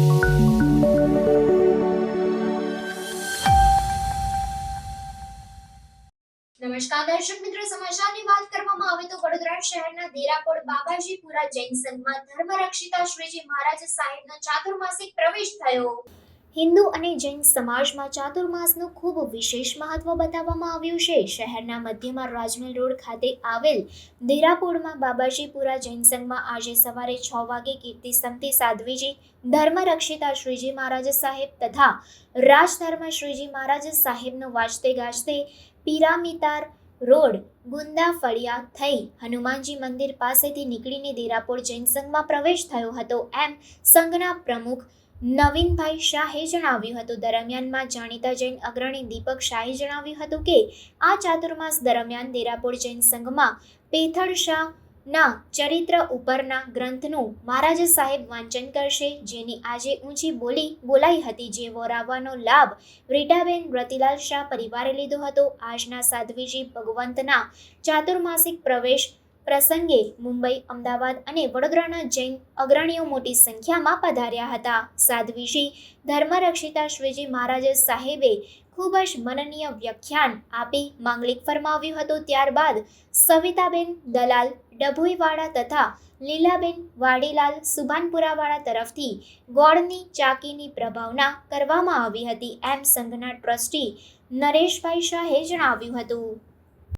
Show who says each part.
Speaker 1: નમસ્કાર દર્શક મિત્રો, સમાચારની વાત કરવામાં આવે તો વડોદરા શહેરના દેરાપોળ બાબાજીપુરા જૈન સંઘમાં ધર્મરક્ષિતા શ્રીજી મહારાજ સાહેબનો ચાતુર્માસિક પ્રવેશ થયો. હિન્દુ અને જૈન સમાજમાં ચાતુર્માસનું ખૂબ વિશેષ મહત્વ બતાવવામાં આવ્યું છે. શહેરના મધ્યમાં રાજમહેલ રોડ ખાતે આવેલ દેરાપોળમાં બાબાજીપુરા જૈન સંઘમાં આજે સવારે 6 વાગે કીર્તિસ્તંભથી સાધ્વીજી ધર્મરક્ષિતા શ્રીજી મહારાજ સાહેબ તથા રાજધર્મ શ્રીજી મહારાજ સાહેબનો વાજતે ગાજતે પિરામિતાર રોડ ગુંદા ફળિયા થઈ હનુમાનજી મંદિર પાસેથી નીકળીને દેરાપોળ જૈન સંઘમાં પ્રવેશ થયો હતો, એમ સંઘના પ્રમુખ નવીનભાઈ શાહે જણાવ્યું હતું. દરમિયાનમાં જાણીતા જૈન અગ્રણી દીપક શાહે જણાવ્યું હતું કે આ ચાતુર્માસ દરમિયાન દેરાપોળ જૈન સંઘમાં પેથળ શાહના ચરિત્ર ઉપરના ગ્રંથનું મહારાજ સાહેબ વાંચન કરશે, જેની આજે ઊંચી બોલી બોલાઈ હતી, જે વોરાવવાનો લાભ રીટાબેન રતિલાલ શાહ પરિવારે લીધો હતો. આજના સાધ્વીજી ભગવંતના ચાતુર્માસિક પ્રવેશ પ્રસંગે મુંબઈ, અમદાવાદ અને વડોદરાના જૈન અગ્રણીઓ મોટી સંખ્યામાં પધાર્યા હતા. સાધ્વીજી ધર્મરક્ષિતા શ્રીજી મહારાજ સાહેબે ખૂબ જ મનનીય વ્યાખ્યાન આપી માંગલિક ફરમાવ્યું હતું. ત્યારબાદ સવિતાબેન દલાલ ડભોઈવાળા તથા લીલાબેન વાડીલાલ સુભાનપુરાવાળા તરફથી ગોળની ચાકીની પ્રભાવના કરવામાં આવી હતી, એમ સંઘના ટ્રસ્ટી નરેશભાઈ શાહે જણાવ્યું હતું.